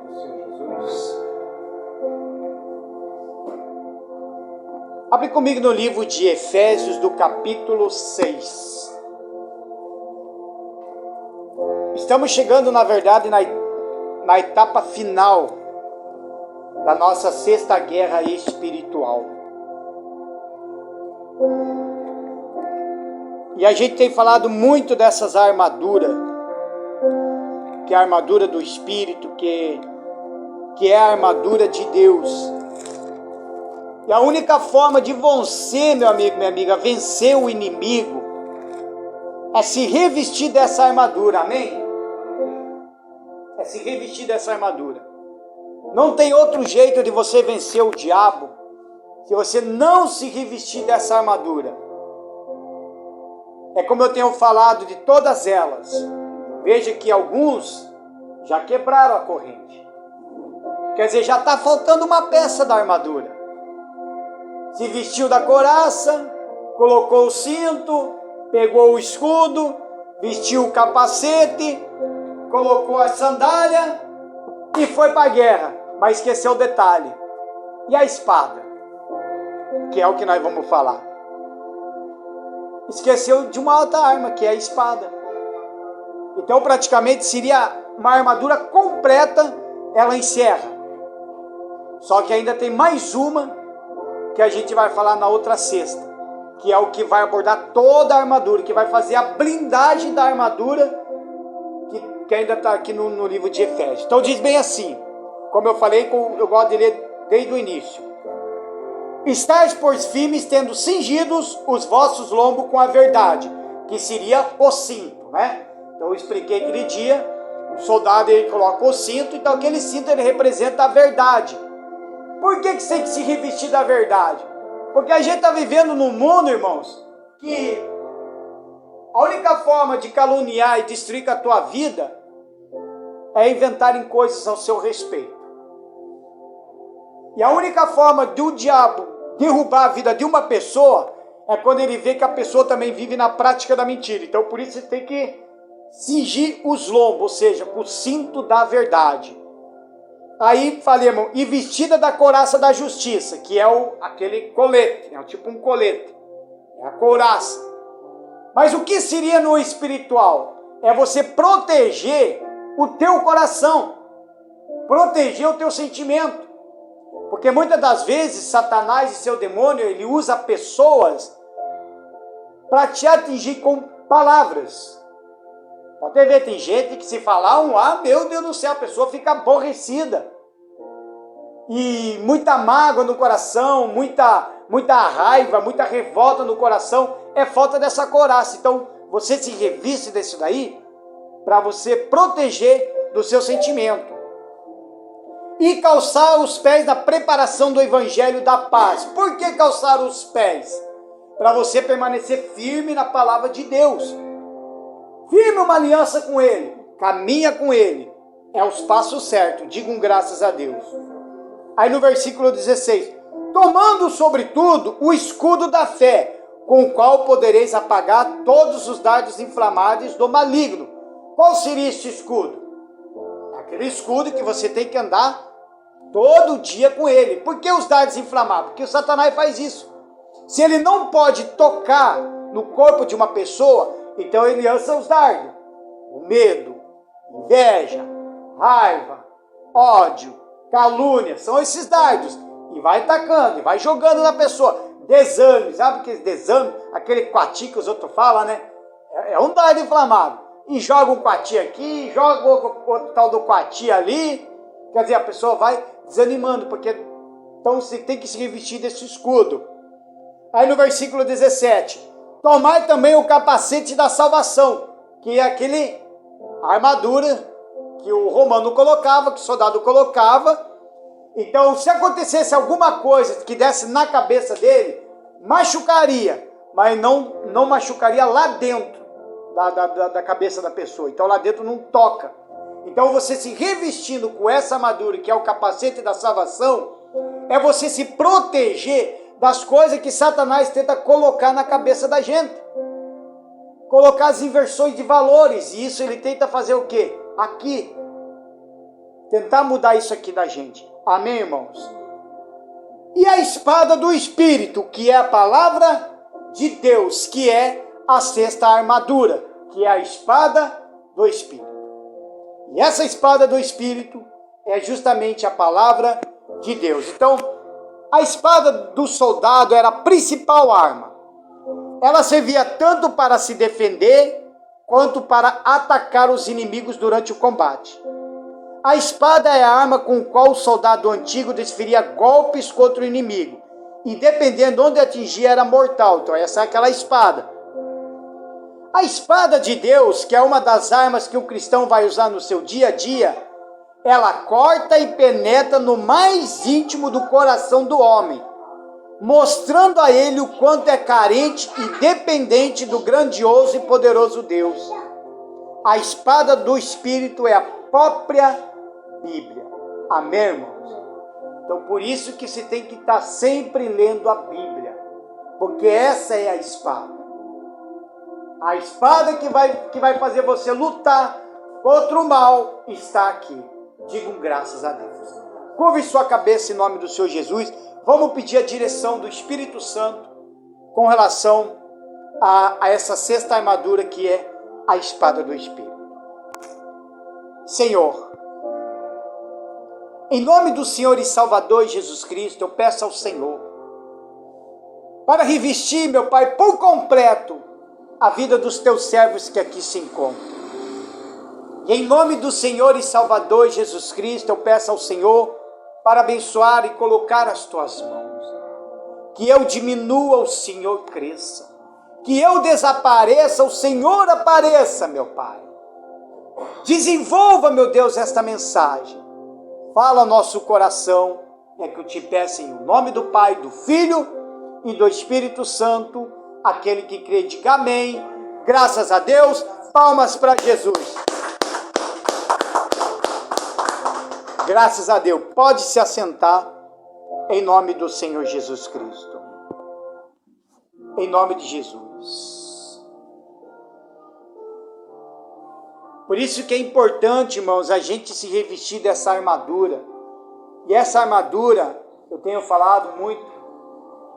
do Senhor Jesus. Abre comigo no livro de Efésios, do capítulo 6. Estamos chegando, na verdade, na etapa final da nossa sexta guerra espiritual. E a gente tem falado muito dessas armaduras, que é a armadura do Espírito, que é a armadura de Deus. E a única forma de vencer, meu amigo, minha amiga, vencer o inimigo, é se revestir dessa armadura, amém? É se revestir dessa armadura. Não tem outro jeito de você vencer o diabo, se você não se revestir dessa armadura. É como eu tenho falado de todas elas. Veja que alguns já quebraram a corrente. Quer dizer, já está faltando uma peça da armadura. Se vestiu da couraça, colocou o cinto, pegou o escudo, vestiu o capacete, colocou a sandália e foi para a guerra. Mas esqueceu o detalhe. E a espada? Que é o que nós vamos falar. Esqueceu de uma outra arma, que é a espada. Então praticamente seria uma armadura completa, ela encerra. Só que ainda tem mais uma que a gente vai falar na outra sexta, que é o que vai abordar toda a armadura, que vai fazer a blindagem da armadura, que ainda está aqui no livro de Efésios. Então diz bem assim, como eu falei, eu gosto de ler desde o início. Estais, pois, firmes, tendo cingidos os vossos lombos com a verdade, que seria o cinto, né? Então eu expliquei aquele dia, o soldado ele coloca o cinto, então aquele cinto ele representa a verdade. Por que você tem que se revestir da verdade? Porque a gente está vivendo num mundo, irmãos, que a única forma de caluniar e destruir com a tua vida é inventarem coisas ao seu respeito. E a única forma do diabo derrubar a vida de uma pessoa é quando ele vê que a pessoa também vive na prática da mentira. Então por isso você tem que cingir os lombos, ou seja, o cinto da verdade. Aí falemos, e vestida da couraça da justiça, que é aquele colete, é tipo um colete, é a couraça. Mas o que seria no espiritual? É você proteger o teu coração, proteger o teu sentimento. Porque muitas das vezes Satanás e seu demônio, ele usa pessoas para te atingir com palavras. Pode ver, tem gente que se falar meu Deus do céu, a pessoa fica aborrecida. E muita mágoa no coração, muita raiva, muita revolta no coração, é falta dessa couraça. Então, você se reviste desse daí para você proteger do seu sentimento. E calçar os pés na preparação do evangelho da paz. Por que calçar os pés? Para você permanecer firme na palavra de Deus. Firme uma aliança com Ele, caminha com Ele, é os passos certos, digam graças a Deus. Aí no versículo 16, tomando sobretudo o escudo da fé, com o qual podereis apagar todos os dardos inflamados do maligno. Qual seria este escudo? Aquele escudo que você tem que andar todo dia com ele. Por que os dardos inflamados? Porque o Satanás faz isso. Se ele não pode tocar no corpo de uma pessoa, então ele lança os dardos. O medo, inveja, raiva, ódio, calúnia, são esses dardos. E vai atacando, e vai jogando na pessoa. Desânimo, sabe aquele desânimo? Aquele quati que os outros falam, né? É um dardo inflamado. E joga um quati aqui, joga o tal do quati ali. Quer dizer, a pessoa vai desanimando, porque então você tem que se revestir desse escudo. Aí no versículo 17, tomai também o capacete da salvação, que é aquele armadura que o romano colocava, que o soldado colocava. Então, se acontecesse alguma coisa que desse na cabeça dele, machucaria, mas não machucaria lá dentro da cabeça da pessoa. Então, lá dentro não toca. Então, você se revestindo com essa armadura, que é o capacete da salvação, é você se proteger das coisas que Satanás tenta colocar na cabeça da gente. Colocar as inversões de valores. E isso ele tenta fazer o quê? Aqui. tentar mudar isso aqui da gente. Amém, irmãos? E a espada do Espírito, que é a palavra de Deus, que é a sexta armadura, que é a espada do Espírito. E essa espada do Espírito é justamente a palavra de Deus. Então, a espada do soldado era a principal arma. Ela servia tanto para se defender, quanto para atacar os inimigos durante o combate. A espada é a arma com a qual o soldado antigo desferia golpes contra o inimigo. E dependendo de onde atingia, era mortal. Então essa é aquela espada. A espada de Deus, que é uma das armas que o cristão vai usar no seu dia a dia, ela corta e penetra no mais íntimo do coração do homem, mostrando a ele o quanto é carente e dependente do grandioso e poderoso Deus. A espada do Espírito é a própria Bíblia. Amém, irmãos? Então, por isso que se tem que estar sempre lendo a Bíblia, porque essa é a espada. A espada que vai fazer você lutar contra o mal está aqui. Digam graças a Deus. Curve sua cabeça em nome do Senhor Jesus. Vamos pedir a direção do Espírito Santo com relação a essa sexta armadura que é a espada do Espírito. Senhor, em nome do Senhor e Salvador Jesus Cristo, eu peço ao Senhor para revestir, meu Pai, por completo a vida dos teus servos que aqui se encontram. E em nome do Senhor e Salvador Jesus Cristo, eu peço ao Senhor para abençoar e colocar as tuas mãos. Que eu diminua, o Senhor cresça. Que eu desapareça, o Senhor apareça, meu Pai. Desenvolva, meu Deus, esta mensagem. Fala ao nosso coração, é que eu te peço em nome do Pai, do Filho e do Espírito Santo. Aquele que crê, diga amém. Graças a Deus. Palmas para Jesus. Graças a Deus. Pode se assentar em nome do Senhor Jesus Cristo. Em nome de Jesus. Por isso que é importante, irmãos, a gente se revestir dessa armadura. E essa armadura, eu tenho falado muito,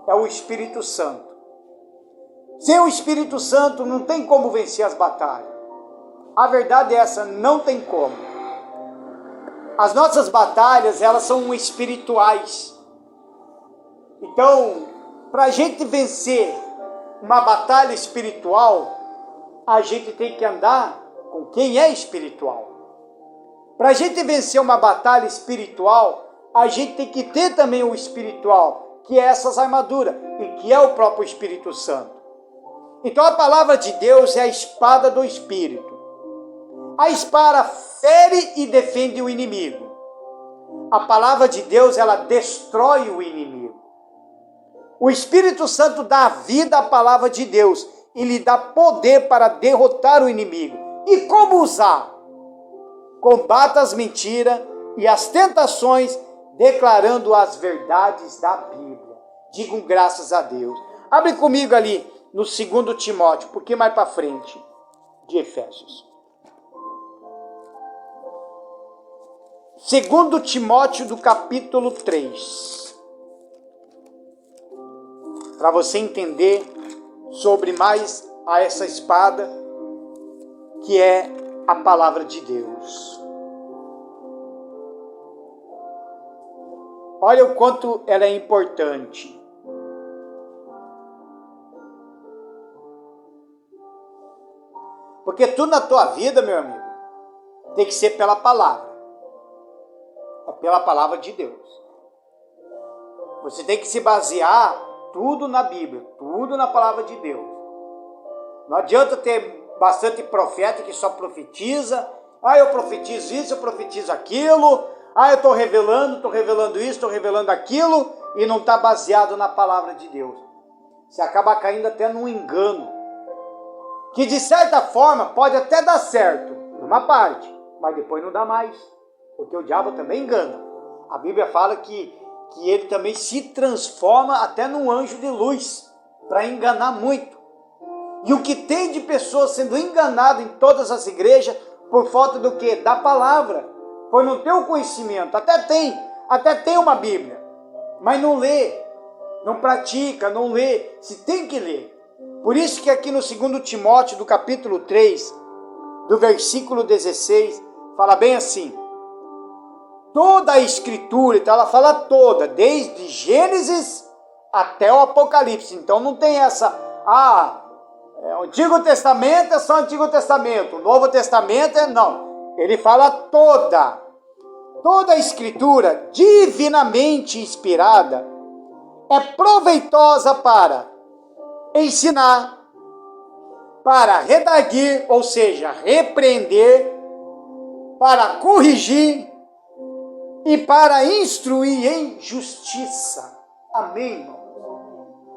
é o Espírito Santo. Sem o Espírito Santo não tem como vencer as batalhas. A verdade é essa, não tem como. As nossas batalhas, elas são espirituais. Então, para a gente vencer uma batalha espiritual, a gente tem que andar com quem é espiritual. Para a gente vencer uma batalha espiritual, a gente tem que ter também o espiritual, que é essas armaduras, e que é o próprio Espírito Santo. Então a palavra de Deus é a espada do Espírito. A espada fere e defende o inimigo. A palavra de Deus, ela destrói o inimigo. O Espírito Santo dá vida à palavra de Deus e lhe dá poder para derrotar o inimigo. E como usar? Combata as mentiras e as tentações, declarando as verdades da Bíblia. Digam graças a Deus. Abre comigo ali no 2 Timóteo, um pouquinho mais para frente, de Efésios. 2 Timóteo do capítulo 3. Para você entender sobre mais a essa espada, que é a palavra de Deus. Olha o quanto ela é importante. Porque tudo na tua vida, meu amigo, tem que ser pela palavra. É pela palavra de Deus. Você tem que se basear tudo na Bíblia, tudo na palavra de Deus. Não adianta ter bastante profeta que só profetiza. Eu profetizo isso, eu profetizo aquilo. Eu estou revelando isso, estou revelando aquilo. E não está baseado na palavra de Deus. Você acaba caindo até num engano. Que de certa forma pode até dar certo, numa parte, mas depois não dá mais, porque o diabo também engana. A Bíblia fala que ele também se transforma até num anjo de luz, para enganar muito. E o que tem de pessoas sendo enganado em todas as igrejas, por falta do quê? Da palavra. foi no teu conhecimento. Até tem uma Bíblia, mas não lê, não pratica, não lê. Se tem que ler. Por isso que aqui no 2 Timóteo, do capítulo 3, do versículo 16, fala bem assim: toda a Escritura, então ela fala toda, desde Gênesis até o Apocalipse. Então não tem essa, o Antigo Testamento é só Antigo Testamento, o Novo Testamento não. Ele fala toda a Escritura, divinamente inspirada, é proveitosa para ensinar, para redarguir, ou seja, repreender, para corrigir e para instruir em justiça. Amém, irmão?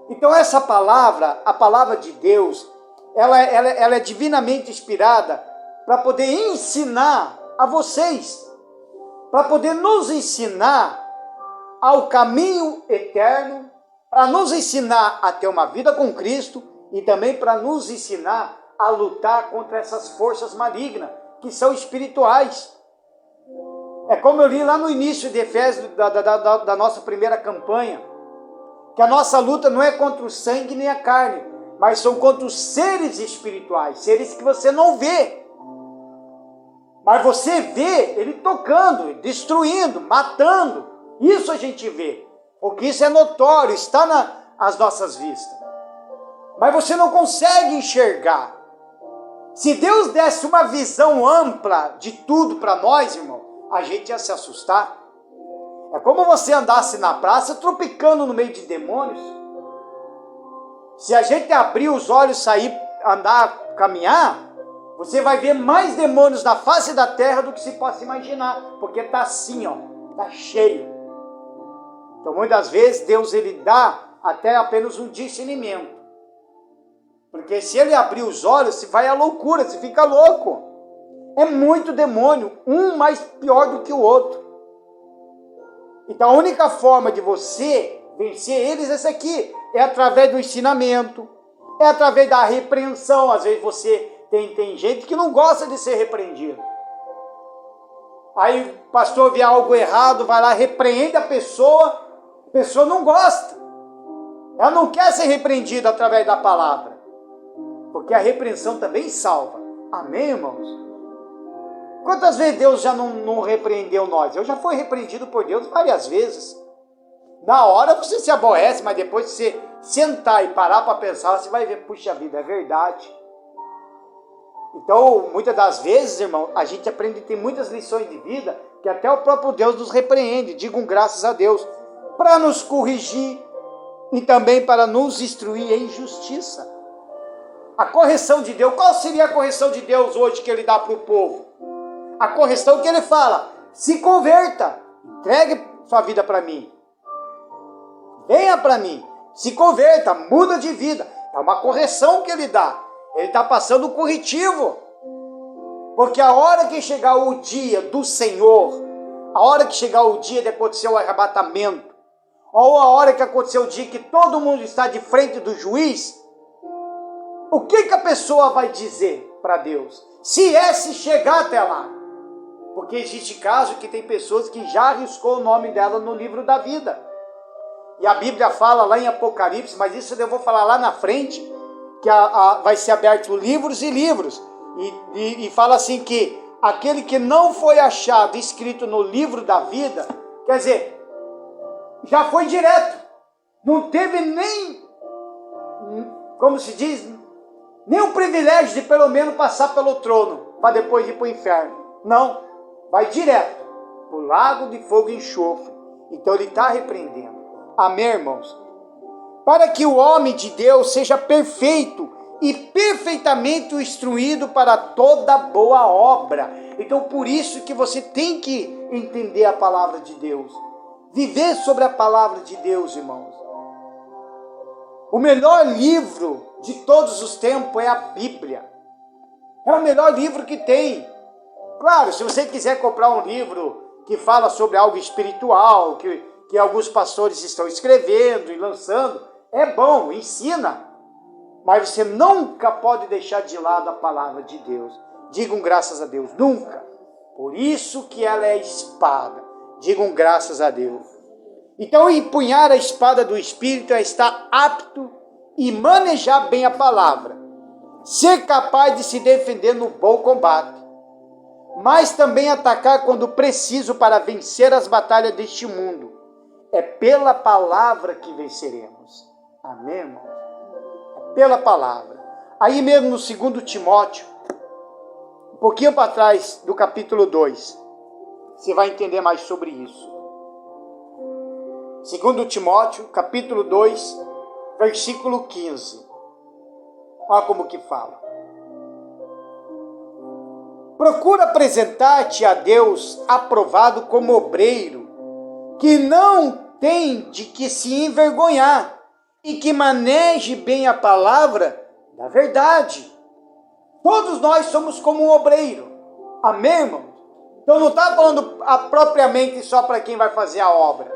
Então essa palavra, a palavra de Deus, ela é divinamente inspirada para poder ensinar a vocês, para poder nos ensinar ao caminho eterno, para nos ensinar a ter uma vida com Cristo e também para nos ensinar a lutar contra essas forças malignas, que são espirituais. É como eu li lá no início de Efésios, da nossa primeira campanha, que a nossa luta não é contra o sangue nem a carne, mas são contra os seres espirituais, seres que você não vê. Mas você vê ele tocando, destruindo, matando. Isso a gente vê, porque isso é notório, está nas nossas vistas. Mas você não consegue enxergar. Se Deus desse uma visão ampla de tudo para nós, irmão, a gente ia se assustar. É como você andasse na praça tropicando no meio de demônios. Se a gente abrir os olhos, sair, andar, caminhar, você vai ver mais demônios na face da terra do que se possa imaginar, porque está assim, está cheio. Então muitas vezes Deus ele dá até apenas um discernimento. Porque se ele abrir os olhos, você vai à loucura, você fica louco. É muito demônio, um mais pior do que o outro. Então a única forma de você vencer eles é essa aqui, é através do ensinamento, é através da repreensão. Às vezes você tem gente que não gosta de ser repreendido. Aí o pastor vê algo errado, vai lá, repreende a pessoa não gosta. Ela não quer ser repreendida através da palavra. Porque a repreensão também salva. Amém, irmãos? Quantas vezes Deus já não repreendeu nós? Eu já fui repreendido por Deus várias vezes. Na hora você se aborrece, mas depois que você sentar e parar para pensar, você vai ver, puxa vida, é verdade. Então, muitas das vezes, irmão, a gente aprende, tem muitas lições de vida, que até o próprio Deus nos repreende, digam graças a Deus, para nos corrigir e também para nos instruir em justiça. A correção de Deus, qual seria a correção de Deus hoje que ele dá para o povo? A correção que ele fala, se converta, entregue sua vida para mim. Venha para mim, se converta, muda de vida. É uma correção que ele dá. Ele está passando o corretivo. Porque a hora que chegar o dia do Senhor, a hora que chegar o dia de acontecer o arrebatamento, ou a hora que acontecer o dia que todo mundo está de frente do juiz, o que a pessoa vai dizer para Deus? Se chegar até lá. Porque existe caso que tem pessoas que já arriscou o nome dela no livro da vida. E a Bíblia fala lá em Apocalipse, mas isso eu vou falar lá na frente, que vai ser aberto livros e livros. E fala assim que aquele que não foi achado escrito no livro da vida, quer dizer, já foi direto. Não teve nem, como se diz, nem o privilégio de pelo menos passar pelo trono, para depois ir para o inferno. Não, vai direto para o lago de fogo e enxofre. Então ele está repreendendo. Amém, irmãos? Para que o homem de Deus seja perfeito e perfeitamente instruído para toda boa obra. Então por isso que você tem que entender a palavra de Deus. Viver sobre a palavra de Deus, irmãos. O melhor livro de todos os tempos é a Bíblia. É o melhor livro que tem. Claro, se você quiser comprar um livro que fala sobre algo espiritual, que alguns pastores estão escrevendo e lançando, é bom, ensina. Mas você nunca pode deixar de lado a palavra de Deus. Digam graças a Deus, nunca. Por isso que ela é espada. Digam graças a Deus. Então, empunhar a espada do Espírito é estar apto e manejar bem a palavra. Ser capaz de se defender no bom combate. Mas também atacar quando preciso para vencer as batalhas deste mundo. É pela palavra que venceremos. Amém, irmão? É pela palavra. Aí mesmo no 2 Timóteo, um pouquinho para trás do capítulo 2, você vai entender mais sobre isso. 2 Timóteo, capítulo 2, versículo 15. Olha como que fala. Procura apresentar-te a Deus aprovado como obreiro, que não tem de que se envergonhar e que maneje bem a palavra da verdade. Todos nós somos como um obreiro. Amém, irmão? Então não está falando propriamente só para quem vai fazer a obra.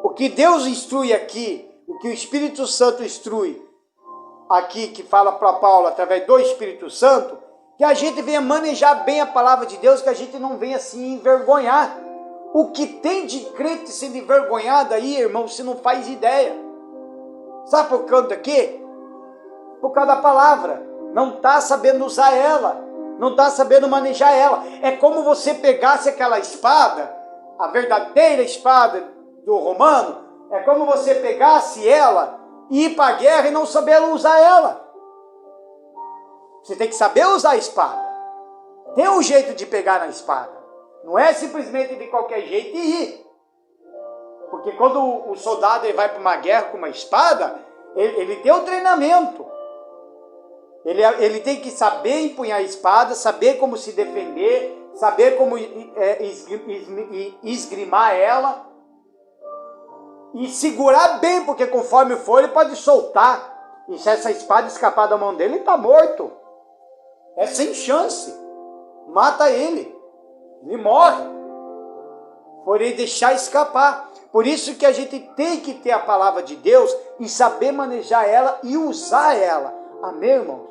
O que Deus instrui aqui, o que o Espírito Santo instrui aqui, que fala para Paulo através do Espírito Santo, que a gente venha manejar bem a palavra de Deus, que a gente não venha se envergonhar. O que tem de crente sendo envergonhado aí, irmão, você não faz ideia. Sabe por causa do quê? Por causa da palavra. Não está sabendo usar ela. Não está sabendo manejar ela. É como você pegasse aquela espada, a verdadeira espada do romano, é como você pegasse ela e ir para a guerra e não saber usar ela. Você tem que saber usar a espada. Tem um jeito de pegar na espada. Não é simplesmente de qualquer jeito e ir. Porque quando o soldado ele vai para uma guerra com uma espada, ele tem um treinamento. Ele tem que saber empunhar a espada, saber como se defender, saber como esgrimar ela e segurar bem, porque conforme for ele pode soltar. E se essa espada escapar da mão dele, ele está morto. É sem chance. Mata ele. Ele morre. Por ele deixar escapar. Por isso que a gente tem que ter a palavra de Deus e saber manejar ela e usar ela. Amém, irmãos?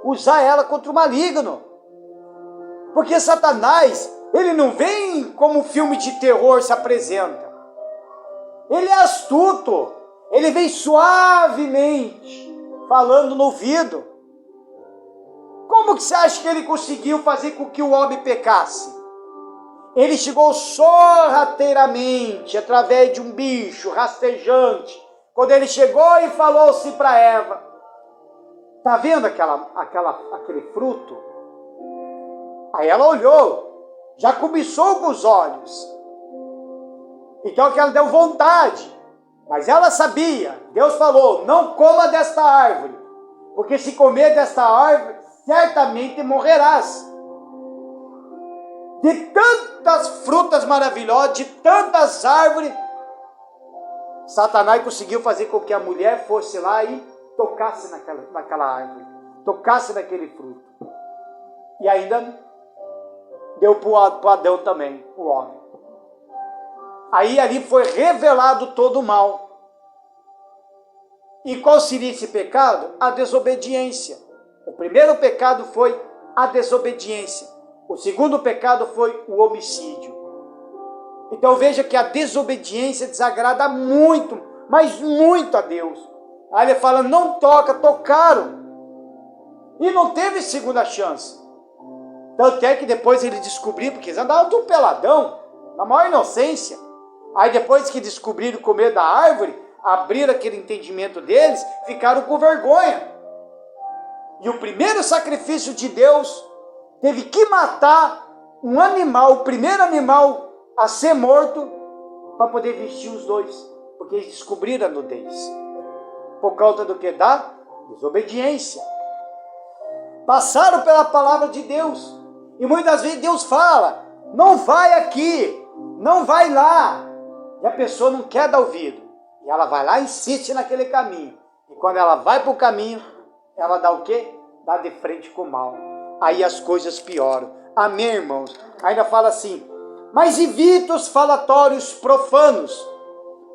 Usar ela contra o maligno. Porque Satanás, ele não vem como um filme de terror se apresenta. Ele é astuto. Ele vem suavemente, falando no ouvido. Como que você acha que ele conseguiu fazer com que o homem pecasse? Ele chegou sorrateiramente, através de um bicho rastejante. Quando ele chegou e falou assim para Eva, tá vendo aquele fruto? Aí ela olhou, já cobiçou com os olhos. Então que ela deu vontade. Mas ela sabia, Deus falou, não coma desta árvore, porque se comer desta árvore, certamente morrerás. De tantas frutas maravilhosas, de tantas árvores, Satanás conseguiu fazer com que a mulher fosse lá e tocasse naquela árvore, tocasse naquele fruto. E ainda deu para o Adão também, o homem. Aí ali foi revelado todo o mal. E qual seria esse pecado? A desobediência. O primeiro pecado foi a desobediência. O segundo pecado foi o homicídio. Então veja que a desobediência desagrada muito, mas muito a Deus. Aí ele fala, não toca, tocaram. E não teve segunda chance. Tanto é que depois ele descobriu, porque eles andavam tudo peladão, na maior inocência. Aí depois que descobriram comer da árvore, abriram aquele entendimento deles, ficaram com vergonha. E o primeiro sacrifício de Deus teve que matar um animal, o primeiro animal a ser morto, para poder vestir os dois. Porque eles descobriram a nudez. Por causa do que? Da desobediência. Passaram pela palavra de Deus. E muitas vezes Deus fala, não vai aqui, não vai lá. E a pessoa não quer dar ouvido. E ela vai lá e insiste naquele caminho. E quando ela vai para o caminho, ela dá o quê? Dá de frente com o mal. Aí as coisas pioram. Amém, irmãos? Ainda fala assim, mas evita os falatórios profanos,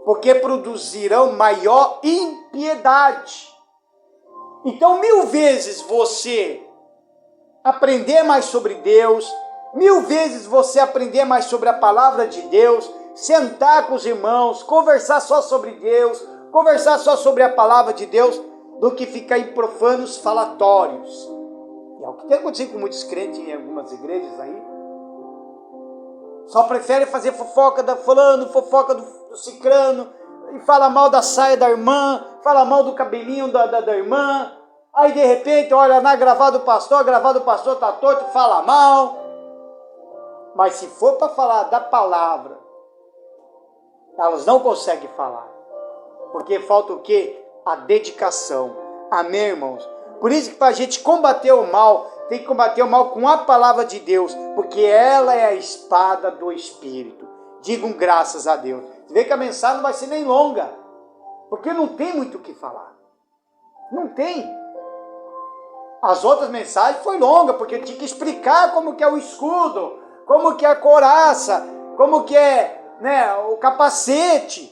porque produzirão maior impiedade. Então, 1000 vezes você aprender mais sobre Deus, 1000 vezes você aprender mais sobre a palavra de Deus, sentar com os irmãos, conversar só sobre Deus, conversar só sobre a palavra de Deus, do que ficar em profanos falatórios. E é o que tem acontecido com muitos crentes em algumas igrejas aí. Só prefere fazer fofoca da fulano, fofoca do cicrano, e fala mal da saia da irmã, fala mal do cabelinho da irmã. Aí de repente, olha, na gravada do pastor, a gravada do pastor tá torto, fala mal. Mas se for para falar da palavra, elas não conseguem falar. Porque falta o quê? A dedicação. Amém, irmãos? Por isso que para a gente combater o mal, tem que combater o mal com a palavra de Deus, porque ela é a espada do Espírito. Digam graças a Deus. Você vê que a mensagem não vai ser nem longa, porque não tem muito o que falar. Não tem. As outras mensagens foi longa, porque eu tinha que explicar como que é o escudo, como que é a couraça, como que é, né, o capacete.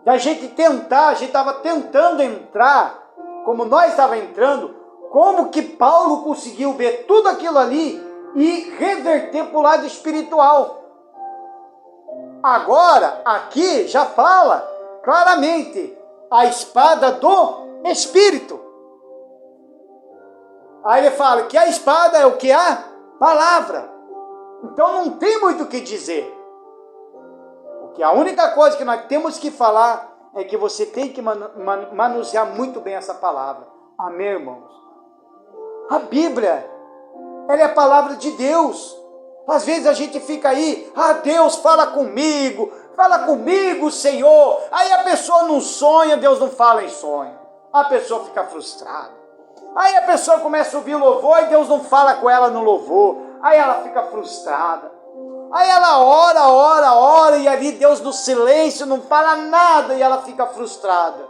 Da gente tentar, a gente estava tentando entrar, como nós estávamos entrando, como que Paulo conseguiu ver tudo aquilo ali e reverter para o lado espiritual. Agora, aqui já fala claramente a espada do Espírito. Aí ele fala que a espada é o que? A palavra. Então não tem muito o que dizer. Porque a única coisa que nós temos que falar é que você tem que manusear muito bem essa palavra. Amém, irmãos? A Bíblia, ela é a palavra de Deus. Às vezes a gente fica aí, Deus fala comigo, Senhor. Aí a pessoa não sonha, Deus não fala em sonho. A pessoa fica frustrada. Aí a pessoa começa a ouvir louvor e Deus não fala com ela no louvor. Aí ela fica frustrada. Aí ela ora, e ali Deus no silêncio não fala nada e ela fica frustrada.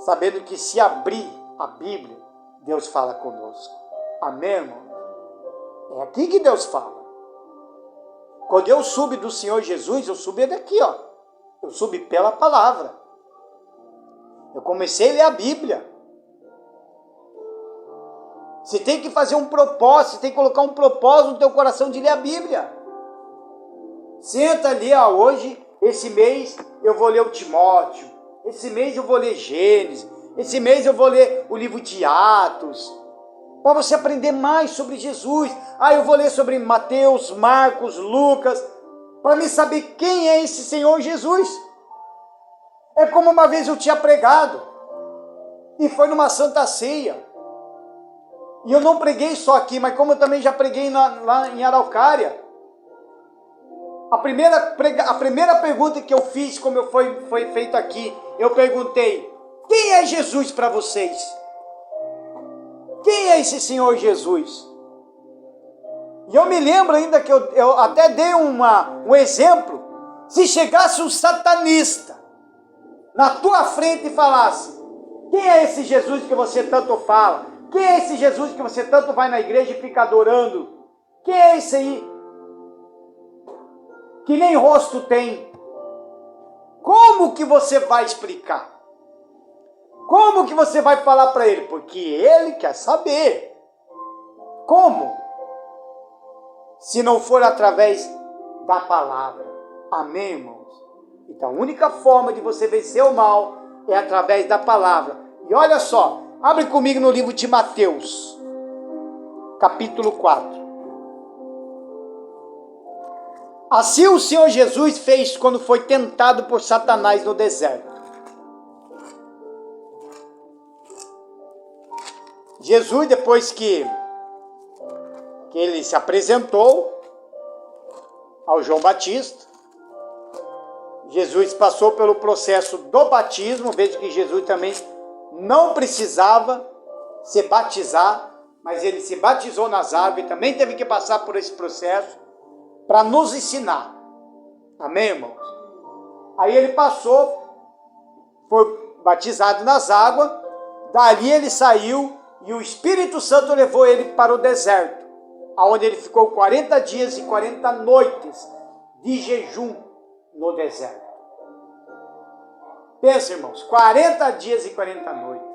Sabendo que se abrir a Bíblia, Deus fala conosco. Amém, irmão? É aqui que Deus fala. Quando eu subi do Senhor Jesus, eu subi daqui, ó. Eu subi pela palavra. Eu comecei a ler a Bíblia. Você tem que fazer um propósito, você tem que colocar um propósito no teu coração de ler a Bíblia. Senta ali, hoje, esse mês, eu vou ler o Timóteo. Esse mês eu vou ler Gênesis. Esse mês eu vou ler o livro de Atos. Para você aprender mais sobre Jesus. Eu vou ler sobre Mateus, Marcos, Lucas. Para me saber quem é esse Senhor Jesus. É como uma vez eu tinha pregado. E foi numa Santa Ceia. E eu não preguei só aqui, mas como eu também já preguei lá em Araucária. A primeira pergunta que eu fiz, como foi feito aqui, eu perguntei, quem é Jesus para vocês? Quem é esse Senhor Jesus? E eu me lembro ainda que eu até dei um exemplo. Se chegasse um satanista na tua frente e falasse, quem é esse Jesus que você tanto fala? Quem é esse Jesus que você tanto vai na igreja e fica adorando? Quem é esse aí? Que nem rosto tem. Como que você vai explicar? Como que você vai falar para ele? Porque ele quer saber. Como? Se não for através da palavra. Amém, irmãos? Então a única forma de você vencer o mal é através da palavra. E olha só. Abre comigo no livro de Mateus, capítulo 4. Assim o Senhor Jesus fez quando foi tentado por Satanás no deserto. Jesus, depois que ele se apresentou ao João Batista, Jesus passou pelo processo do batismo. Veja que Jesus também não precisava se batizar, mas ele se batizou nas águas e também teve que passar por esse processo para nos ensinar. Amém, irmãos? Aí ele passou, foi batizado nas águas, dali ele saiu e o Espírito Santo levou ele para o deserto, onde ele ficou 40 dias e 40 noites de jejum no deserto. Pensa, irmãos, 40 dias e 40 noites.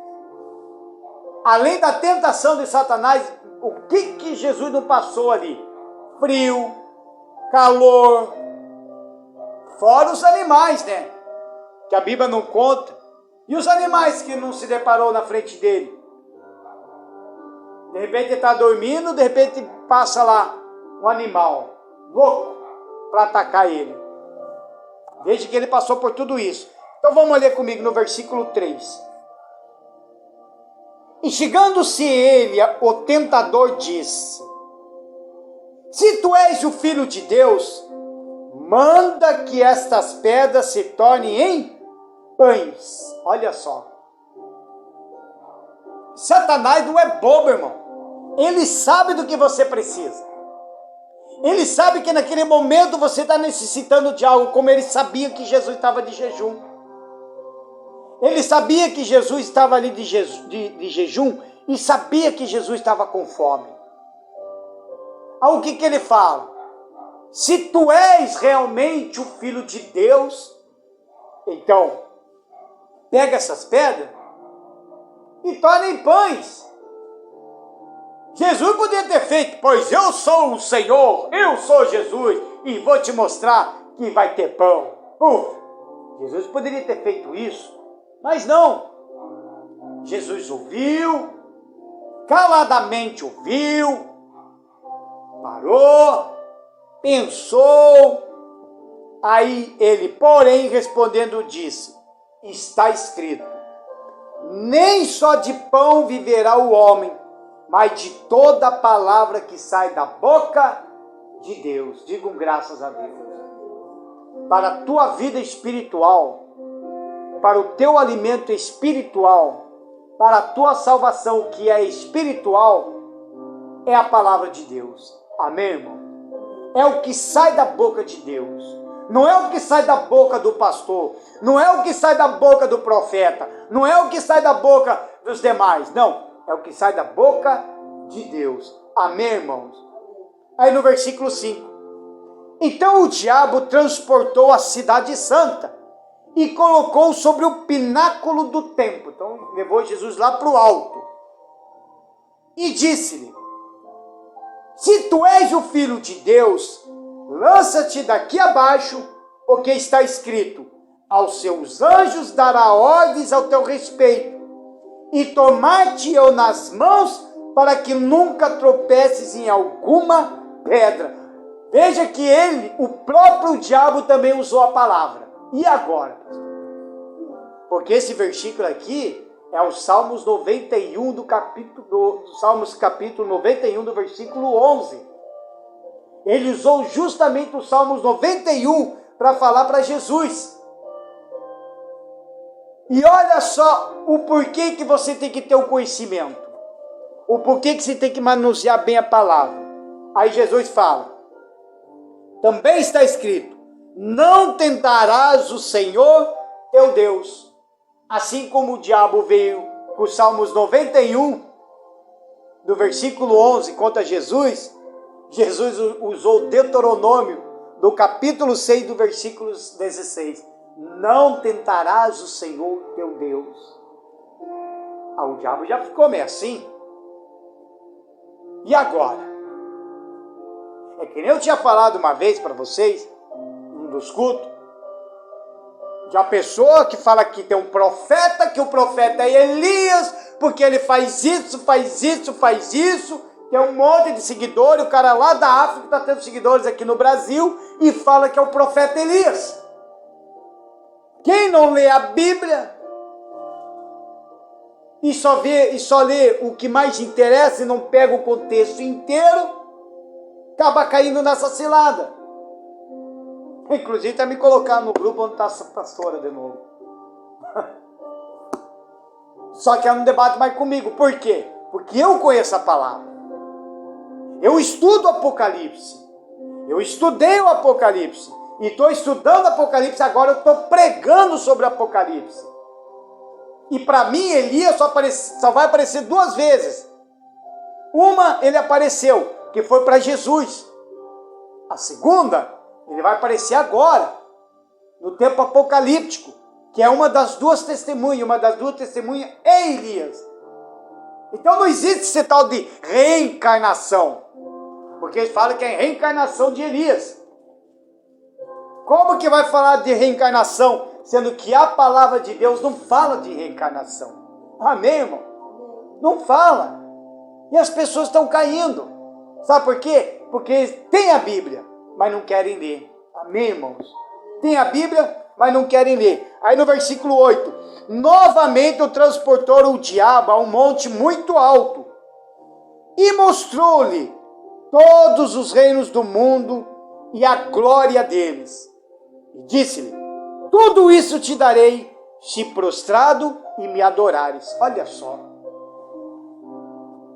além da tentação de Satanás, o que Jesus não passou ali? Frio, calor, fora os animais, né? Que a Bíblia não conta. E os animais que não se deparou na frente dele? De repente ele está dormindo, de repente passa lá um animal louco para atacar ele. Veja que ele passou por tudo isso. Então vamos ler comigo no versículo 3. E chegando-se ele, o tentador disse: se tu és o Filho de Deus, manda que estas pedras se tornem em pães. Olha só. Satanás não é bobo, irmão. Ele sabe do que você precisa. Ele sabe que naquele momento você está necessitando de algo, como ele sabia que Jesus estava de jejum. Ele sabia que Jesus estava ali de jejum e sabia que Jesus estava com fome. Aí o que ele fala? Se tu és realmente o Filho de Deus, então pega essas pedras e torna em pães. Jesus podia ter feito, pois eu sou o Senhor, eu sou Jesus, e vou te mostrar que vai ter pão. Jesus poderia ter feito isso, mas não. Jesus ouviu, caladamente ouviu, parou, pensou, aí ele, porém, respondendo, disse: está escrito, nem só de pão viverá o homem, mas de toda palavra que sai da boca de Deus. Digam graças a Deus. Para a tua vida espiritual, para o teu alimento espiritual, para a tua salvação que é espiritual, é a palavra de Deus. Amém, irmão? É o que sai da boca de Deus. Não é o que sai da boca do pastor. Não é o que sai da boca do profeta. Não é o que sai da boca dos demais. Não. É o que sai da boca de Deus. Amém, irmãos? Aí no versículo 5. Então o diabo transportou a cidade santa e colocou sobre o pináculo do templo. Então levou Jesus lá para o alto. E disse-lhe: se tu és o Filho de Deus, lança-te daqui abaixo, porque está escrito: aos seus anjos dará ordens ao teu respeito, e tomar-te-eu nas mãos, para que nunca tropeces em alguma pedra. Veja que ele, o próprio diabo, também usou a palavra. E agora? Porque esse versículo aqui é o Salmos 91 Salmos capítulo 91 do versículo 11. Ele usou justamente o Salmos 91 para falar para Jesus. E olha só o porquê que você tem que ter o conhecimento. O porquê que você tem que manusear bem a palavra. Aí Jesus fala: também está escrito: não tentarás o Senhor teu Deus. Assim como o diabo veio com os Salmos 91, do versículo 11, contra Jesus, Jesus usou o Deuteronômio, do capítulo 6, do versículo 16. Não tentarás o Senhor teu Deus. O diabo já ficou meio assim. E agora? É que nem eu tinha falado uma vez para vocês, num dos cultos, de uma pessoa que fala que tem um profeta, que o profeta é Elias, porque ele faz isso, faz isso, faz isso, tem um monte de seguidores, o cara lá da África está tendo seguidores aqui no Brasil, e fala que é o profeta Elias. Quem não lê a Bíblia e só lê o que mais interessa e não pega o contexto inteiro, acaba caindo nessa cilada. Inclusive está me colocando no grupo onde está essa pastora de novo. Só que ela não debate mais comigo. Por quê? Porque eu conheço a palavra. Eu estudo Apocalipse. Eu estudei o Apocalipse. E estou estudando Apocalipse agora, eu estou pregando sobre Apocalipse. E para mim, Elias só vai aparecer duas vezes. Uma, ele apareceu, que foi para Jesus. A segunda, ele vai aparecer agora, no tempo apocalíptico, que é uma das duas testemunhas é Elias. Então não existe esse tal de reencarnação. Porque eles falam que é reencarnação de Elias. Como que vai falar de reencarnação, sendo que a palavra de Deus não fala de reencarnação? Amém, irmão? Não fala. E as pessoas estão caindo. Sabe por quê? Porque tem a Bíblia, mas não querem ler. Amém, irmãos? Tem a Bíblia, mas não querem ler. Aí no versículo 8, novamente o transportou o diabo a um monte muito alto e mostrou-lhe todos os reinos do mundo e a glória deles. E disse-lhe, tudo isso te darei, se prostrado e me adorares. Olha só.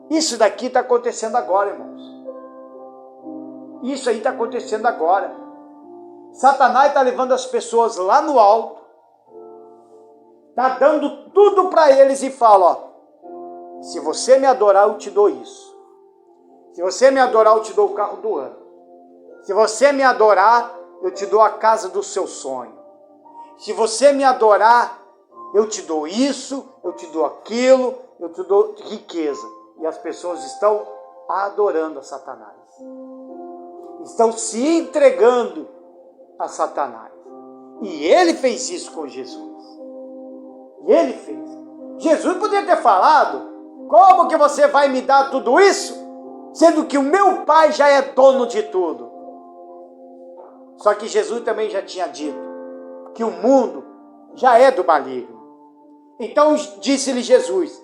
Isso daqui está acontecendo agora, irmãos. Isso aí está acontecendo agora. Satanás está levando as pessoas lá no alto, está dando tudo para eles e fala, ó, se você me adorar, eu te dou isso. Se você me adorar, eu te dou o carro do ano. Se você me adorar, eu te dou a casa do seu sonho. Se você me adorar, eu te dou isso, eu te dou aquilo, eu te dou riqueza. E as pessoas estão adorando a Satanás. Estão se entregando a Satanás. E ele fez isso com Jesus. E ele fez. Jesus poderia ter falado, como que você vai me dar tudo isso, sendo que o meu Pai já é dono de tudo? Só que Jesus também já tinha dito que o mundo já é do maligno. Então disse-lhe Jesus,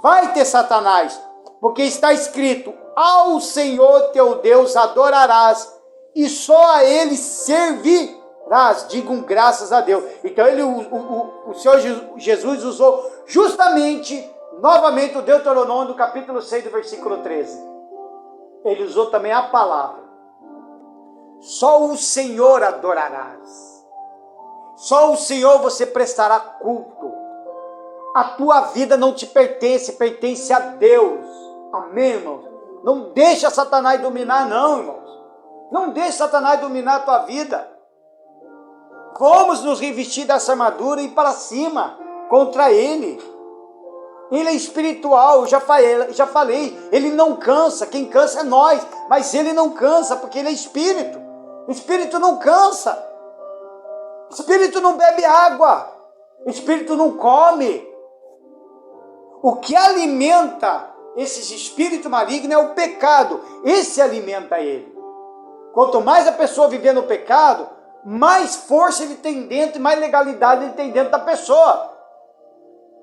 vai-te, Satanás, porque está escrito, ao Senhor teu Deus adorarás, e só a Ele servirás. Digam graças a Deus. Então o Senhor Jesus usou justamente, novamente, o Deuteronômio do capítulo 6, do versículo 13. Ele usou também a palavra. Só o Senhor adorarás. Só o Senhor você prestará culto. A tua vida não te pertence, pertence a Deus. Amém, irmãos? Não deixa Satanás dominar, não, irmãos. Não deixa Satanás dominar a tua vida. Vamos nos revestir dessa armadura e ir para cima contra ele. Ele é espiritual, eu já falei. Ele não cansa, quem cansa é nós. Mas ele não cansa, porque ele é espírito. Espírito não cansa. Espírito não bebe água. Espírito não come. O que alimenta esses espíritos malignos é o pecado. Esse alimenta ele. Quanto mais a pessoa viver no pecado, mais força ele tem dentro e mais legalidade ele tem dentro da pessoa.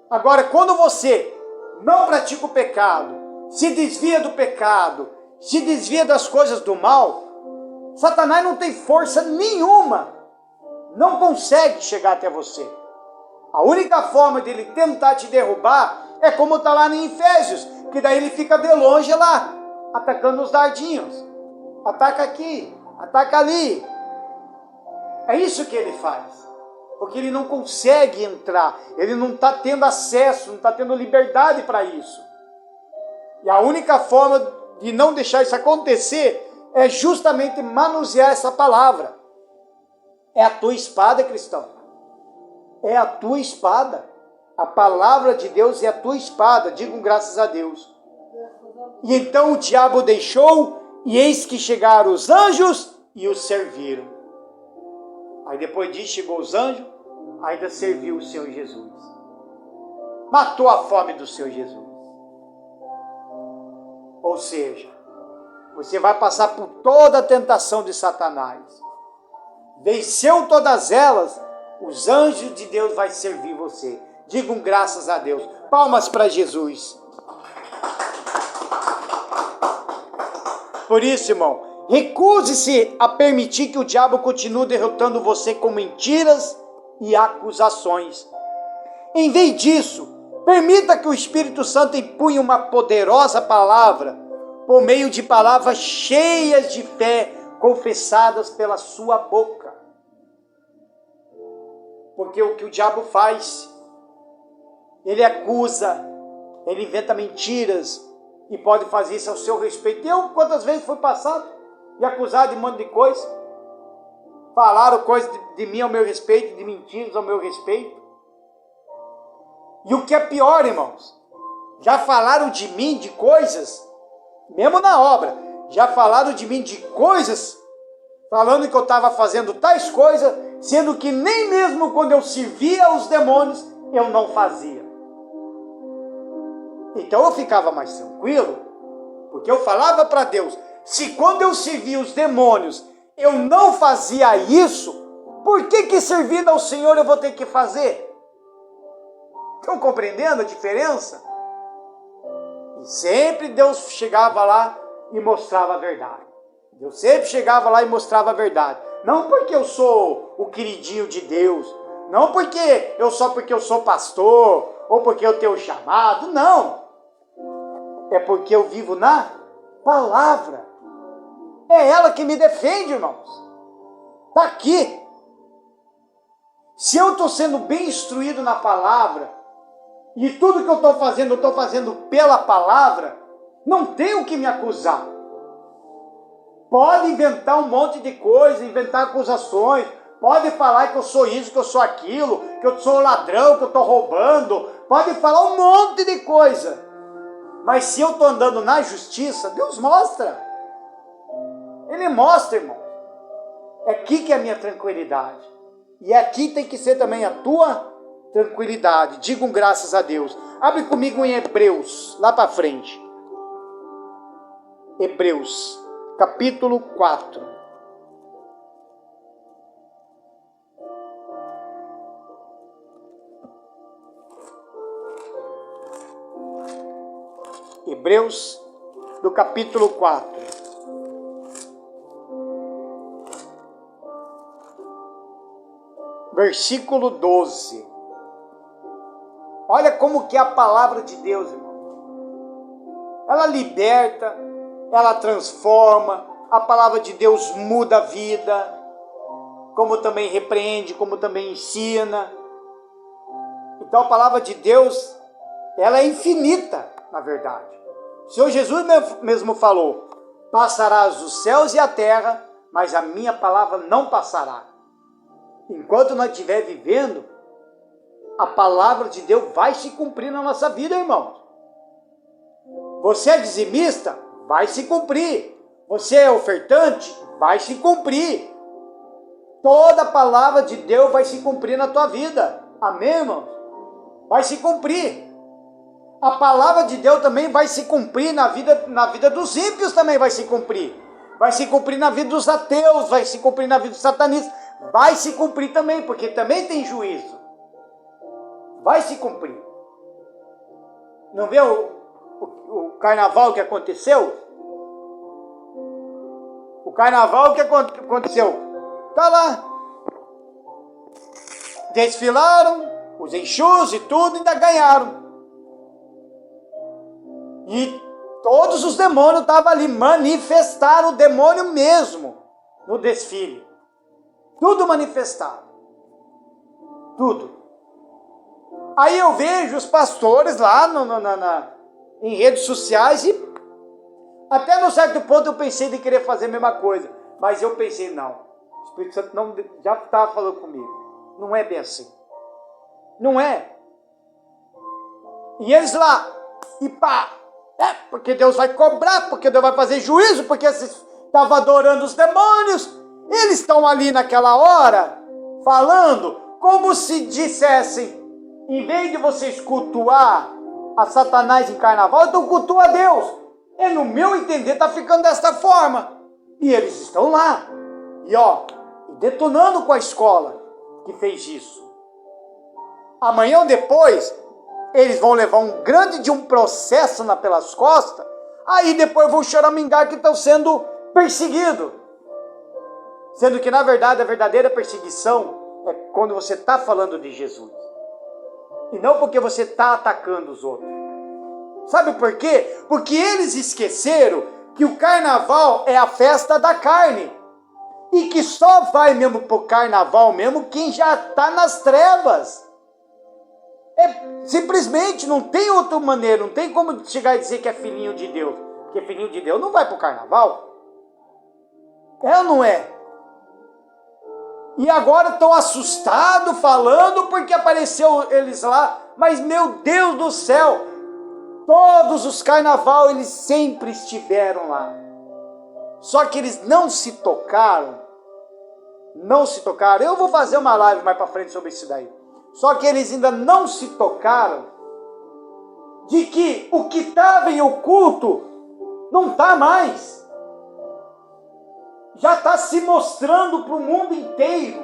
Agora, quando você não pratica o pecado, se desvia do pecado, se desvia das coisas do mal, Satanás não tem força nenhuma, não consegue chegar até você. A única forma de ele tentar te derrubar é como está lá em Efésios, que daí ele fica de longe lá, atacando os dardinhos. Ataca aqui, ataca ali. É isso que ele faz. Porque ele não consegue entrar, ele não está tendo acesso, não está tendo liberdade para isso. E a única forma de não deixar isso acontecer é justamente manusear essa palavra. É a tua espada, cristão. É a tua espada. A palavra de Deus é a tua espada. Digam graças a Deus. E então o diabo deixou, e eis que chegaram os anjos e os serviram. Aí depois disso chegou os anjos, ainda serviu o Senhor Jesus. Matou a fome do Senhor Jesus. Ou seja, você vai passar por toda a tentação de Satanás. Venceu todas elas, os anjos de Deus vai servir você. Digam graças a Deus. Palmas para Jesus. Por isso, irmão, recuse-se a permitir que o diabo continue derrotando você com mentiras e acusações. Em vez disso, permita que o Espírito Santo empunhe uma poderosa palavra, por meio de palavras cheias de fé, confessadas pela sua boca. Porque o que o diabo faz, ele acusa, ele inventa mentiras, e pode fazer isso ao seu respeito. Eu, quantas vezes fui passado e acusado de um monte de coisa? Falaram coisas de mim ao meu respeito, de mentiras ao meu respeito. E o que é pior, irmãos, Já falaram de mim de coisas, mesmo na obra, já falaram de mim de coisas, falando que eu estava fazendo tais coisas, sendo que nem mesmo quando eu servia aos demônios, eu não fazia. Então eu ficava mais tranquilo, porque eu falava para Deus, se quando eu servia os demônios, eu não fazia isso, por que servindo ao Senhor eu vou ter que fazer? Estão compreendendo a diferença? E sempre Deus chegava lá e mostrava a verdade. Deus sempre chegava lá e mostrava a verdade. Não porque eu sou o queridinho de Deus, não porque eu sou pastor, ou porque eu tenho chamado, não. É porque eu vivo na palavra. É ela que me defende, irmãos. Está aqui. Se eu estou sendo bem instruído na palavra, e tudo que eu estou fazendo pela palavra, não tem o que me acusar. Pode inventar um monte de coisa, inventar acusações, pode falar que eu sou isso, que eu sou aquilo, que eu sou ladrão, que eu estou roubando, pode falar um monte de coisa. Mas se eu estou andando na justiça, Deus mostra. Ele mostra, irmão. É aqui que é a minha tranquilidade. E aqui tem que ser também a tua tranquilidade. Digam graças a Deus. Abre comigo em Hebreus, lá para frente. Hebreus, capítulo 4. Hebreus, do capítulo 4. Versículo 12. Olha como que é a palavra de Deus, irmão. Ela liberta, ela transforma, a palavra de Deus muda a vida, como também repreende, como também ensina. Então a palavra de Deus, ela é infinita, na verdade. O Senhor Jesus mesmo falou, passarás os céus e a terra, mas a minha palavra não passará. Enquanto nós estiver vivendo, a palavra de Deus vai se cumprir na nossa vida, irmãos. Você é dizimista? Vai se cumprir. Você é ofertante? Vai se cumprir. Toda a palavra de Deus vai se cumprir na tua vida. Amém, irmãos? Vai se cumprir. A palavra de Deus também vai se cumprir na vida dos ímpios, também vai se cumprir. Vai se cumprir na vida dos ateus, vai se cumprir na vida dos satanistas. Vai se cumprir também, porque também tem juízo. Vai se cumprir. Não vê o carnaval que aconteceu? O carnaval que aconteceu? Está lá. Desfilaram, os Exus e tudo, ainda ganharam. E todos os demônios estavam ali, manifestaram o demônio mesmo no desfile. Tudo manifestado. Tudo. Aí eu vejo os pastores lá em redes sociais e até num certo ponto eu pensei de querer fazer a mesma coisa. Mas eu pensei, não. O Espírito Santo não, já estava falando comigo. Não é bem assim. Não é. E eles lá, e pá, porque Deus vai cobrar, porque Deus vai fazer juízo, porque vocês estavam adorando os demônios. Eles estão ali naquela hora, falando, como se dissessem, em vez de vocês cultuar a Satanás em carnaval, então cultua a Deus. E no meu entender está ficando desta forma. E eles estão lá. E detonando com a escola que fez isso. Amanhã ou depois, eles vão levar um grande processo pelas costas. Aí depois vão choramingar que estão sendo perseguidos. Sendo que, na verdade, a verdadeira perseguição é quando você está falando de Jesus. E não porque você está atacando os outros. Sabe por quê? Porque eles esqueceram que o carnaval é a festa da carne. E que só vai mesmo para o carnaval mesmo quem já está nas trevas. Simplesmente não tem outra maneira, não tem como chegar e dizer que é filhinho de Deus. Porque filhinho de Deus não vai para o carnaval. É ou não é? E agora estão assustados, falando, porque apareceu eles lá. Mas, meu Deus do céu, Todos os carnaval eles sempre estiveram lá. Só que eles não se tocaram. Não se tocaram. Eu vou fazer uma live mais para frente sobre isso daí. Só que eles ainda não se tocaram de que o que estava em oculto não está mais. Já está se mostrando para o mundo inteiro.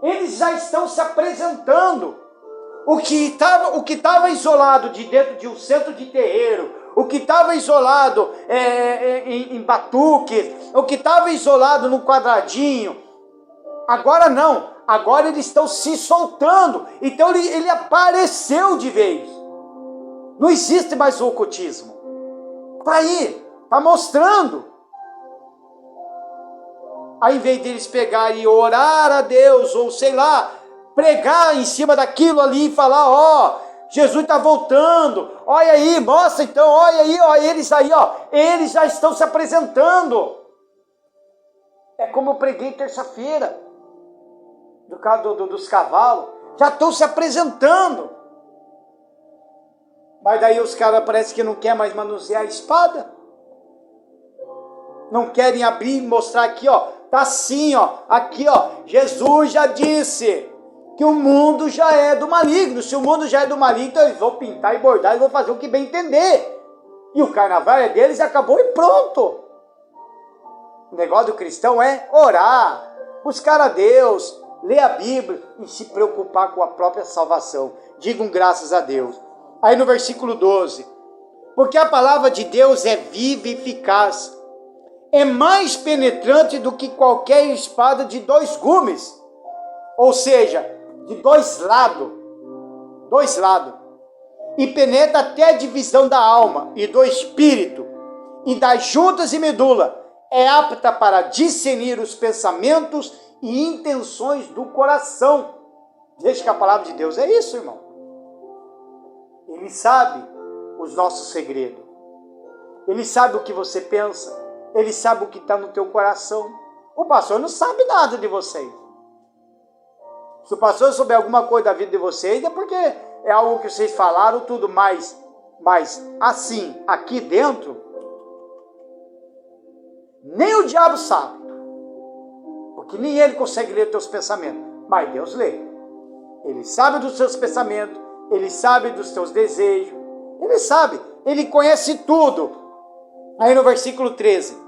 Eles já estão se apresentando. O que estava isolado de dentro de um centro de terreiro, o que estava isolado em batuques, o que estava isolado no quadradinho, agora não. Agora eles estão se soltando. Então ele apareceu de vez. Não existe mais o ocultismo. Está aí, está mostrando. Ao invés deles pegarem e orar a Deus, ou sei lá, pregar em cima daquilo ali e falar, ó, Jesus está voltando, olha aí, mostra então, olha aí, ó, eles aí, ó, eles já estão se apresentando. É como eu preguei terça-feira, do caso dos cavalos, já estão se apresentando. Mas daí os caras parece que não querem mais manusear a espada. Não querem abrir e mostrar aqui, ó, tá assim, ó, aqui, ó, Jesus já disse que o mundo já é do maligno. Se o mundo já é do maligno, então eles vão pintar e bordar e vão fazer o que bem entender. E o carnaval é deles e acabou e pronto. O negócio do cristão é orar, buscar a Deus, ler a Bíblia e se preocupar com a própria salvação. Digam graças a Deus. Aí no versículo 12, porque a palavra de Deus é viva e eficaz, é mais penetrante do que qualquer espada de 2 gumes, ou seja, de 2 lados, e penetra até a divisão da alma e do espírito, e das juntas e medula, é apta para discernir os pensamentos e intenções do coração. Veja que a palavra de Deus é isso, irmão. Ele sabe os nossos segredos, ele sabe o que você pensa, ele sabe o que está no teu coração. O pastor não sabe nada de vocês. Se o pastor souber alguma coisa da vida de vocês, é porque é algo que vocês falaram, tudo mais. Mas assim, aqui dentro, nem o diabo sabe. Porque nem ele consegue ler os teus pensamentos. Mas Deus lê. Ele sabe dos teus pensamentos, ele sabe dos teus desejos, ele sabe, ele conhece tudo. Aí no versículo 13.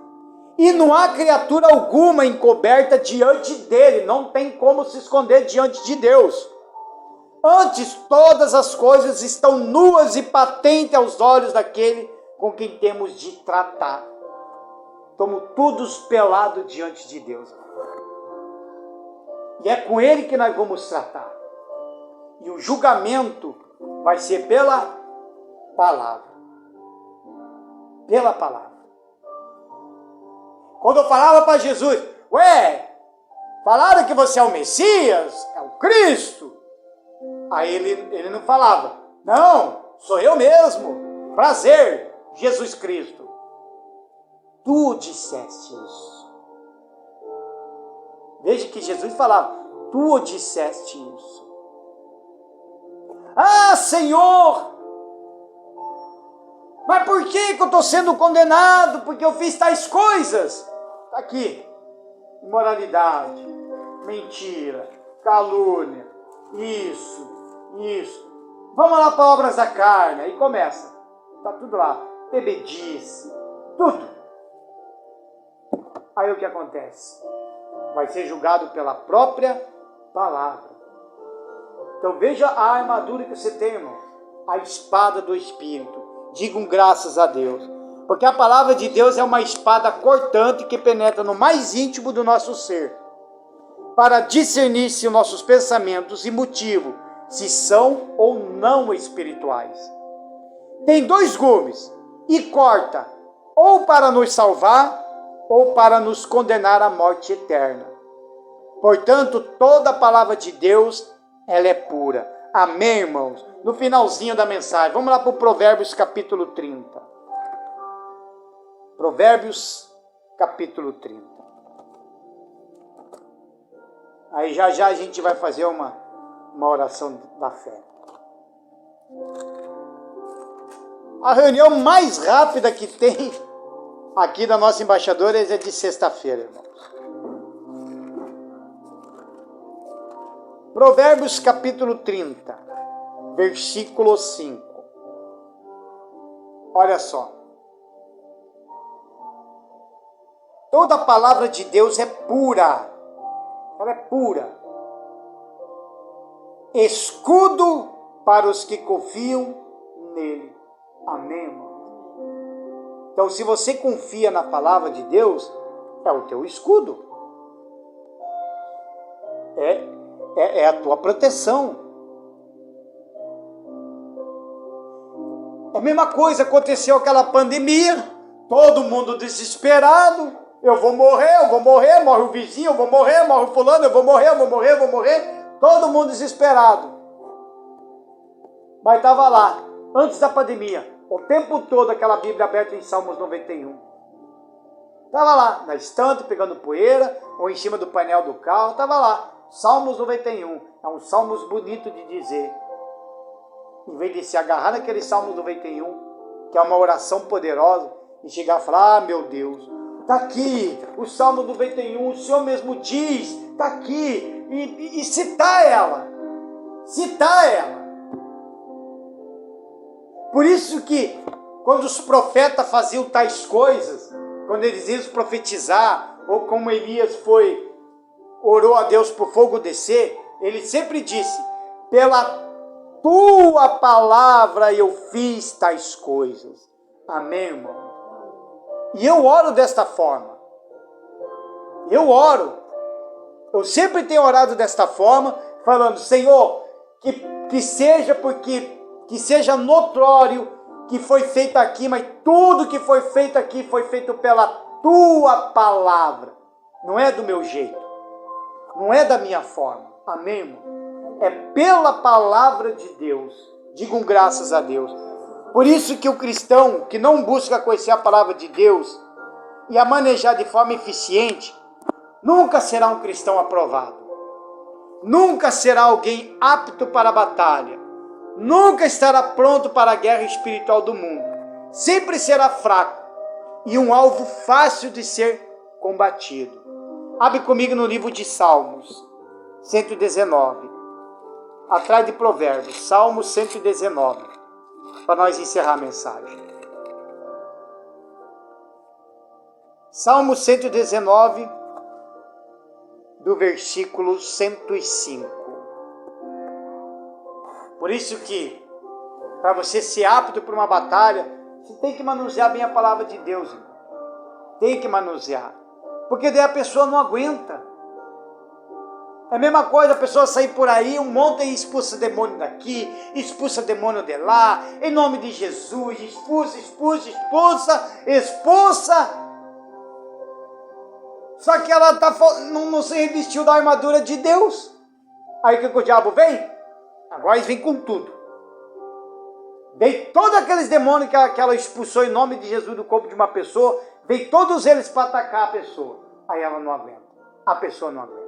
E não há criatura alguma encoberta diante dele, não tem como se esconder diante de Deus. Antes, todas as coisas estão nuas e patentes aos olhos daquele com quem temos de tratar. Estamos todos pelados diante de Deus. E é com ele que nós vamos tratar. E o julgamento vai ser pela palavra. Pela palavra. Quando eu falava para Jesus, falaram que você é o Messias, é o Cristo. Aí ele não falava, não, sou eu mesmo, prazer, Jesus Cristo. Tu disseste isso. Veja que Jesus falava, tu disseste isso. Ah, Senhor, mas por que eu estou sendo condenado? Porque eu fiz tais coisas. Está aqui. Imoralidade, mentira, calúnia, isso. Vamos lá para obras da carne. Aí começa. Está tudo lá. Bebedice, tudo. Aí o que acontece? Vai ser julgado pela própria palavra. Então veja a armadura que você tem, irmão. A espada do Espírito. Digam graças a Deus. Porque a palavra de Deus é uma espada cortante que penetra no mais íntimo do nosso ser. Para discernir se os nossos pensamentos e motivos, se são ou não espirituais. Tem 2 gumes e corta, ou para nos salvar, ou para nos condenar à morte eterna. Portanto, toda a palavra de Deus, ela é pura. Amém, irmãos? No finalzinho da mensagem, vamos lá para o Provérbios capítulo 30. Provérbios capítulo 30. Aí já a gente vai fazer uma oração da fé. A reunião mais rápida que tem aqui da nossa embaixadora é de sexta-feira, irmãos. Provérbios capítulo 30, versículo 5. Olha só. Toda a palavra de Deus é pura. Ela é pura. Escudo para os que confiam nele. Amém, irmão? Então, se você confia na palavra de Deus, é o teu escudo. É a tua proteção. É a mesma coisa, aconteceu aquela pandemia, todo mundo desesperado, eu vou morrer, morre o vizinho, eu vou morrer, morre o fulano, eu vou morrer, todo mundo desesperado. Mas estava lá, antes da pandemia, o tempo todo aquela Bíblia aberta em Salmos 91. Estava lá, na estante, pegando poeira, ou em cima do painel do carro, estava lá, Salmos 91. É um Salmos bonito de dizer. Em vez de se agarrar naquele Salmos 91, que é uma oração poderosa, e chegar e falar, meu Deus, está aqui, o Salmo 91, o Senhor mesmo diz, está aqui, e citar ela. Por isso que, quando os profetas faziam tais coisas, quando eles iam profetizar, ou como Elias orou a Deus para o fogo descer, ele sempre disse, pela tua palavra eu fiz tais coisas. Amém, irmão? E eu oro desta forma. Eu sempre tenho orado desta forma, falando, Senhor, que seja notório que foi feito aqui, mas tudo que foi feito aqui foi feito pela tua palavra. Não é do meu jeito. Não é da minha forma. Amém, irmão? É pela palavra de Deus. Digam graças a Deus. Por isso que o cristão que não busca conhecer a palavra de Deus e a manejar de forma eficiente, nunca será um cristão aprovado. Nunca será alguém apto para a batalha. Nunca estará pronto para a guerra espiritual do mundo. Sempre será fraco e um alvo fácil de ser combatido. Abre comigo no livro de Salmos 119. Atrás de Provérbios, Salmo 119, para nós encerrar a mensagem. Salmo 119, do versículo 105. Por isso que, para você ser apto para uma batalha, você tem que manusear bem a palavra de Deus, irmão. Tem que manusear, porque daí a pessoa não aguenta. É a mesma coisa, a pessoa sair por aí, um monte e expulsa demônio daqui, expulsa demônio de lá, em nome de Jesus, expulsa. Só que ela não se revestiu da armadura de Deus. Aí que o diabo vem? Agora eles vêm com tudo. Vem todos aqueles demônios que ela expulsou em nome de Jesus do corpo de uma pessoa, vem todos eles para atacar a pessoa. Aí ela não aguenta. A pessoa não aguenta.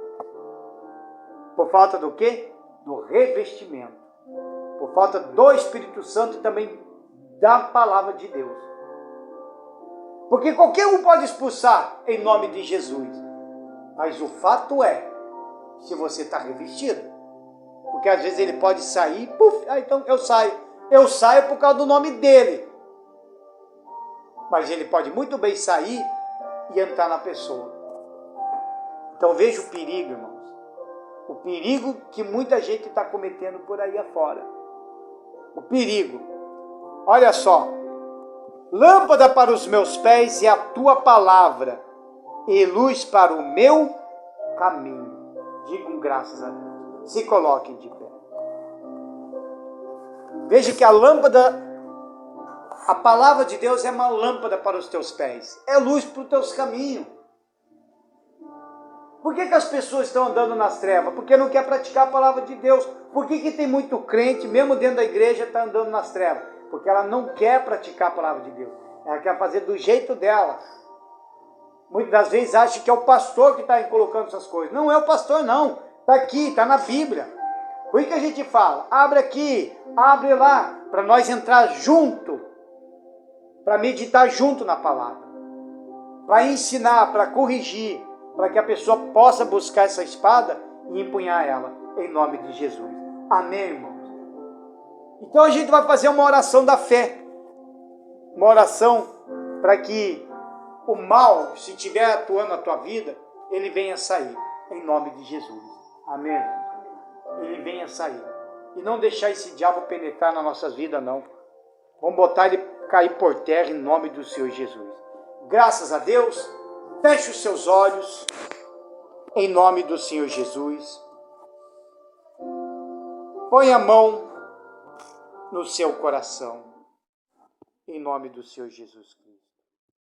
Por falta do quê? Do revestimento. Por falta do Espírito Santo e também da palavra de Deus. Porque qualquer um pode expulsar em nome de Jesus. Mas o fato é, se você está revestido. Porque às vezes ele pode sair, então eu saio. Eu saio por causa do nome dele. Mas ele pode muito bem sair e entrar na pessoa. Então veja o perigo, irmãos. O perigo que muita gente está cometendo por aí afora. O perigo. Olha só. Lâmpada para os meus pés é a tua palavra, e luz para o meu caminho. Digam graças a Deus. Se coloquem de pé. Veja que a lâmpada, a palavra de Deus é uma lâmpada para os teus pés. É luz para os teus caminhos. Por que as pessoas estão andando nas trevas? Porque não quer praticar a palavra de Deus. Por que tem muito crente, mesmo dentro da igreja, está andando nas trevas? Porque ela não quer praticar a palavra de Deus. Ela quer fazer do jeito dela. Muitas das vezes acha que é o pastor que está colocando essas coisas. Não é o pastor, não. Está aqui, está na Bíblia. Por que a gente fala? Abre aqui, abre lá, para nós entrar junto para meditar junto na palavra, para ensinar, para corrigir, para que a pessoa possa buscar essa espada e empunhar ela, em nome de Jesus. Amém, irmãos? Então a gente vai fazer uma oração da fé, uma oração para que o mal, se estiver atuando na tua vida, ele venha sair, em nome de Jesus. Amém, irmãos? Ele venha sair. E não deixar esse diabo penetrar nas nossas vidas, não. Vamos botar ele cair por terra em nome do Senhor Jesus. Graças a Deus, feche os seus olhos, em nome do Senhor Jesus. Põe a mão no seu coração, em nome do Senhor Jesus Cristo.